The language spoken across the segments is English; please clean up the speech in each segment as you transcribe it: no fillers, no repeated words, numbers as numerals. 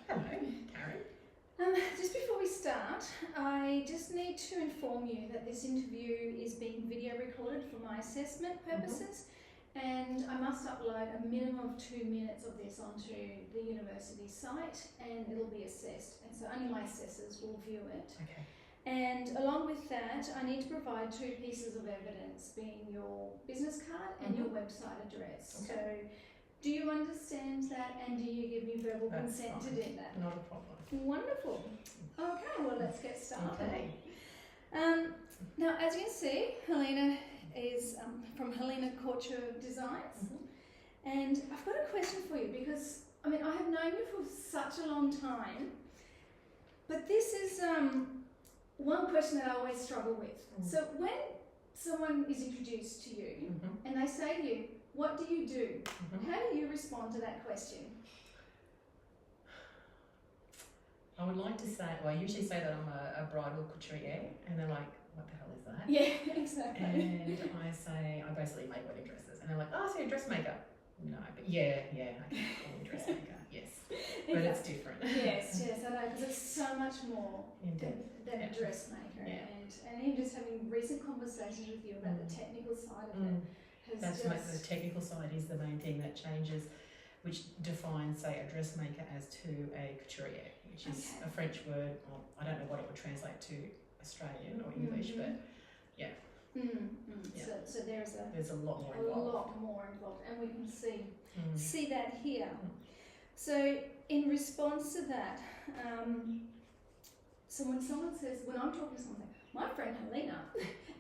Hello, Karen. Just before we start, I just need to inform you that this interview is being video recorded for my assessment purposes, and I must upload a minimum of 2 minutes of this onto the university site, and it'll be assessed, and so only my assessors will view it. Okay. And along with that, I need to provide 2 pieces of evidence, being your business card and your website address. Okay. So, do you understand that, and do you give me verbal consent to do that? Not a problem. Wonderful. Okay, well, let's get started. Okay. Now, as you can see, Helena is from Helena Couture Designs, and I've got a question for you because, I mean, I have known you for such a long time, but this is one question that I always struggle with. So when someone is introduced to you and they say to you, what do you do? How do you respond to that question? I would like to say, well, I usually say that I'm a bridal couturier, and they're like, what the hell is that? Yeah, exactly. And I say, I basically make wedding dresses, and they're like, oh, so you're a dressmaker? No, but yeah, I can call me dressmaker, yes. But it's different. Yes, I know, because it's so much more than a dressmaker. Yeah. And even just having recent conversations with you about the technical side of it has the technical side is the main thing that changes, which defines, say, a dressmaker as to a couturier, which is a French word. Well, I don't know what it would translate to Australian or English, but yeah. So there's a lot more a involved. lot more involved, and we can see that here. So in response to that, so when someone says, when I'm talking to someone, my friend Helena,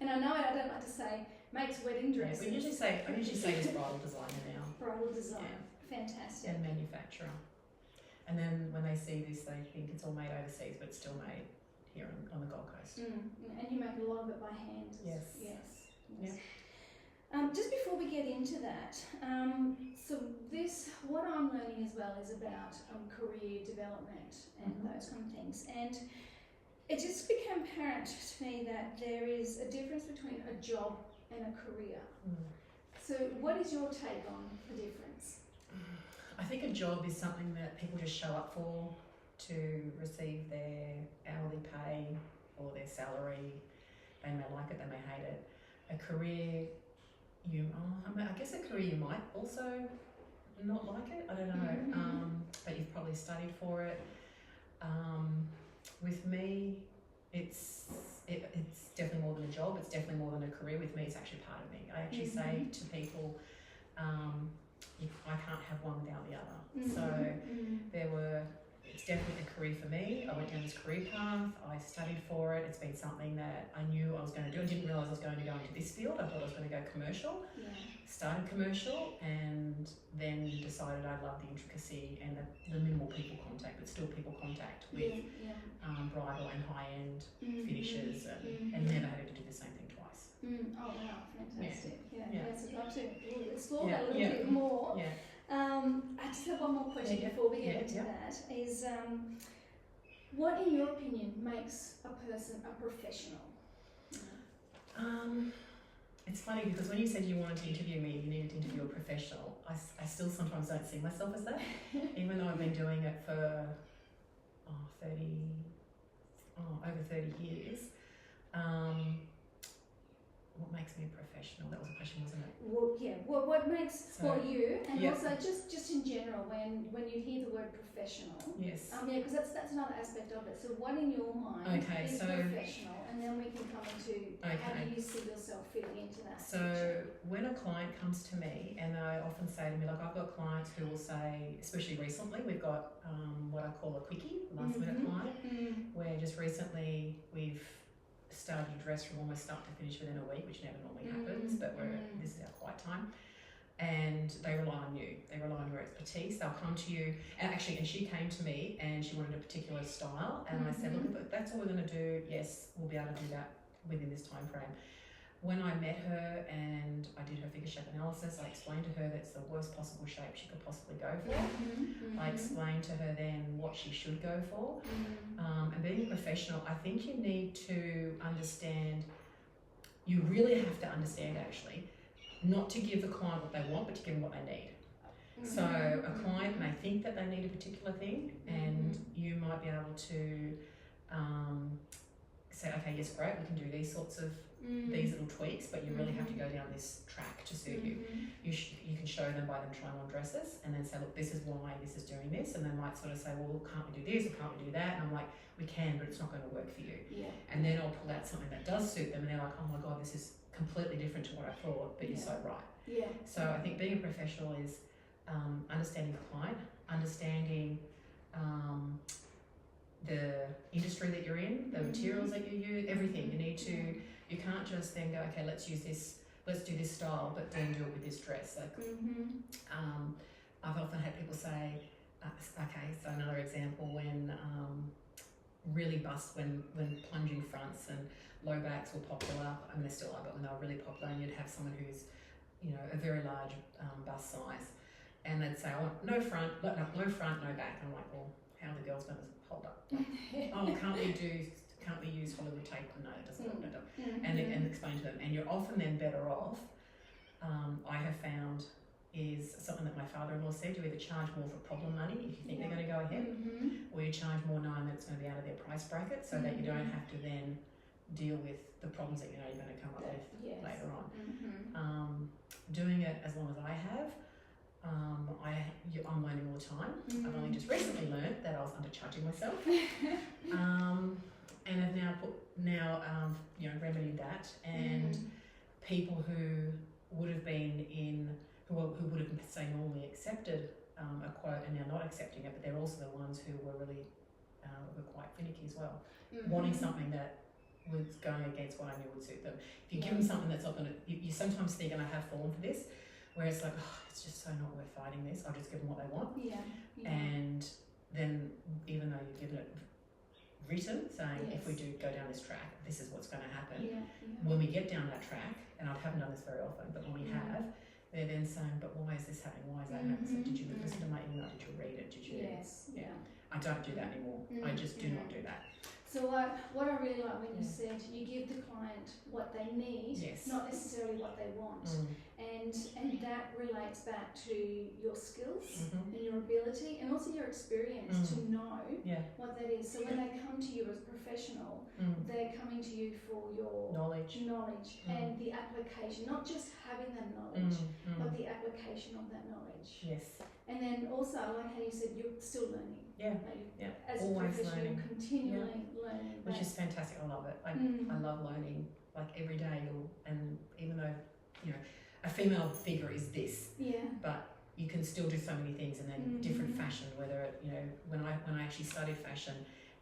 and I know I don't like to say makes wedding dresses. I usually say it's bridal designer now. Bridal design, fantastic. And manufacturer. And then when they see this, they think it's all made overseas, but it's still made here on the Gold Coast. And you make a lot of it by hand. Yes. Yeah. Just before we get into that, so what I'm learning as well is about career development and those kind of things. And it just became apparent to me that there is a difference between a job and a career. So what is your take on the difference? I think a job is something that people just show up for to receive their hourly pay or their salary. They may like it, they may hate it. A career, I guess a career you might also not like it, I don't know, but you've probably studied for it. With me, it's definitely more than a job, it's definitely more than a career. With me, it's actually part of me. I actually say to people, I can't have one without the other. So it's definitely a career for me. I went down this career path, I studied for it, it's been something that I knew I was going to do. I didn't realise I was going to go into this field. I thought I was going to go commercial. Started commercial and then decided I loved the intricacy and the minimal people contact, but still people contact with bridal and high-end finishes and never having to do the same thing twice. Oh wow, fantastic. So I'd love to explore that a little bit more. I just have one more question before we get into that, is what in your opinion makes a person a professional? It's funny because when you said you wanted to interview me, you needed to interview a professional, I still sometimes don't see myself as that, even though I've been doing it for over 30 years. What makes me a professional? That was a question, wasn't it? Well, what makes you, and also just in general, when you hear the word professional. Yes. Because that's another aspect of it. So what in your mind is professional, and then we can come into how do you see yourself fitting into that. So when a client comes to me, and I often say to me, like I've got clients who will say, especially recently, we've got what I call a quickie, last minute client, where just recently we've started a dress from almost start to finish within a week, which never normally happens, but this is our quiet time. And they rely on you. They rely on your expertise. They'll come to you, and she came to me and she wanted a particular style, and I said, look, that's all we're going to do. Yes, we'll be able to do that within this time frame. When I met her and I did her figure shape analysis, I explained to her that's the worst possible shape she could possibly go for. I explained to her then what she should go for. And being a professional, I think you need to understand, you really have to understand actually, not to give the client what they want, but to give them what they need. So a client may think that they need a particular thing and might be able to say, okay, yes, great, we can do these sorts of these little tweaks, but you really have to go down this track to suit you. You can show them by them trying on dresses and then say, look, this is why this is doing this, and they might sort of say, well, can't we do this or can't we do that? And I'm like, we can, but it's not going to work for you. Yeah. And then I'll pull out something that does suit them, and they're like, oh my God, this is completely different to what I thought, but you're so right. Yeah. So I think being a professional is understanding the client, understanding the industry that you're in, the materials that you use, everything. You can't just then go, okay, let's do this style, but then do it with this dress. Like, I've often had people say, okay, so another example, when really when plunging fronts and low backs were popular, I mean they still are, but when they were really popular, and you'd have someone who's, you know, a very large bust size, and they'd say, oh, no front, no back. And I'm like, well, how are the girls going to hold up? Like, oh, can't we use Hollywood tape? No, it doesn't work. And explain to them. And you're often then better off, I have found, is something that my father-in-law said, you either charge more for problem money if you think they're going to go ahead, or you charge more knowing that it's going to be out of their price bracket, so that you don't have to then deal with the problems that you know you're going to come up with later on. Doing it as long as I have, I'm learning all the time. I've only just recently learned that I was undercharging myself, and have now remedied that. And people who would have been who would have say normally accepted a quote and now not accepting it, but they're also the ones who were really were quite finicky as well, wanting something that was going against what I knew would suit them. If you give them something that's not going to, you sometimes think, and I have fallen for this, where it's like, oh, it's just so not worth fighting this, I'll just give them what they want. And then even though you've given it written, saying, if we do go down this track, this is what's going to happen. When we get down that track, and I haven't done this very often, but when we have, they're then saying, but why is this happening? Why is that happening? So did you listen to my email? Did you read it? Did you? I don't do that anymore. I just do not do that. So what I really like when you said you give the client what they need, not necessarily what they want, and that relates back to your skills and your ability, and also your experience to know what that is. So when they come to you as a professional, they're coming to you for your knowledge and the application, not just having that knowledge, but the application of that knowledge. Yes. And then also, like how you said, you're still learning. As Always a professional, learning. Continually learning. Which is fantastic. I love it. I love learning. Like every day, and even though, you know, a female figure is this, but you can still do so many things, and then different fashion. Whether it, you know, when I actually studied fashion,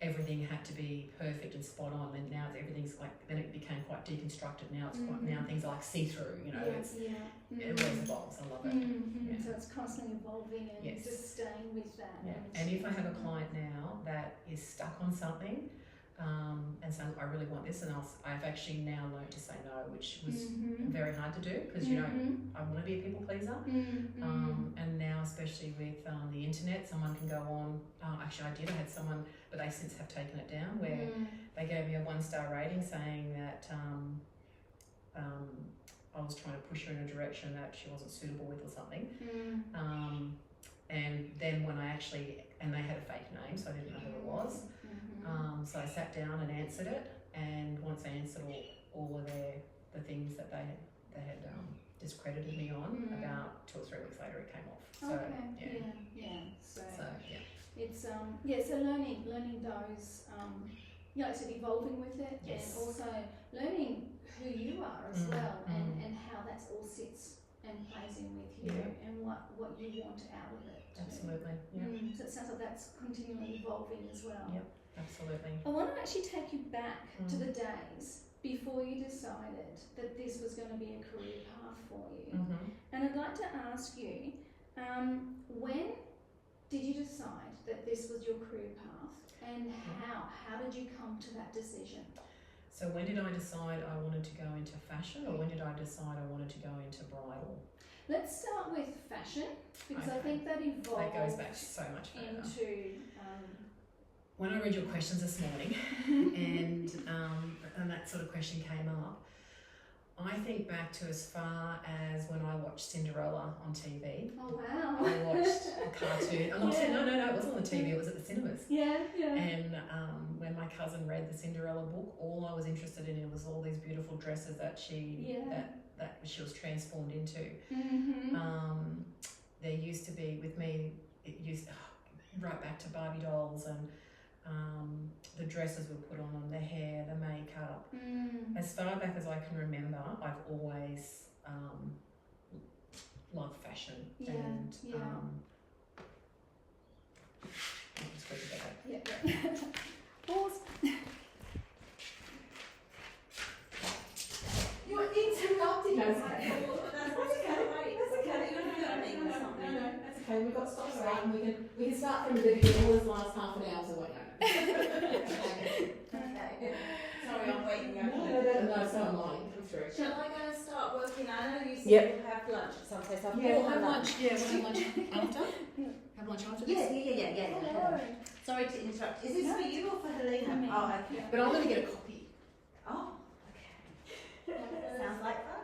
everything had to be perfect and spot on, and now everything's like, then it became quite deconstructed. Now it's quite, now things are like see-through, you know, it always evolves. I love it. So it's constantly evolving and just staying with that. And if I have a client now that is stuck on something, and saying, I really want this, and I've actually now learned to say no, which was very hard to do, because you know, I want to be a people pleaser, and now especially with the internet, someone can go on, actually I had someone, but they since have taken it down, where they gave me a 1-star rating saying that I was trying to push her in a direction that she wasn't suitable with or something, and then when and they had a fake name, so I didn't know who it was. So I sat down and answered it, and once I answered all of the things that they had discredited me on, about 2 or 3 weeks later it came off. So it's so learning those like I said, evolving with it, and also learning who you are as well, and how that all sits and plays in with you, and what you want out of it too. Absolutely. So it sounds like that's continually evolving as well. Absolutely. I want to actually take you back to the days before you decided that this was going to be a career path for you. And I'd like to ask you, when did you decide that this was your career path, and how did you come to that decision? So when did I decide I wanted to go into fashion, or when did I decide I wanted to go into bridal? Let's start with fashion, because I think that evolved. That goes back so much further. Into when I read your questions this morning, and that sort of question came up, I think back to as far as when I watched Cinderella on TV. Oh wow. I watched a cartoon. I'm not saying, no, it wasn't on the TV, it was at the cinemas. Yeah. And when my cousin read the Cinderella book, all I was interested in was all these beautiful dresses that she was transformed into. There used to be, with me, right back to Barbie dolls, and the dresses were put on them, the hair, the makeup. As far back as I can remember, I've always loved fashion. And I'll just read that. Pause. You're interrupting us. That's okay. That's okay. We've got stops right, and we can start from the beginning. All this last half an hour, so what? Okay. Sorry, I'm waiting. No, so am I. Come through. Shall I go and start working? I know you said Yep. you have lunch at some place. We'll have lunch. Yeah, we'll have lunch after. Have lunch after this. Yeah. Sorry to interrupt. Is this for you or for Helena? Oh, okay. But I'm going to get a copy. Oh, okay. Sounds like fun.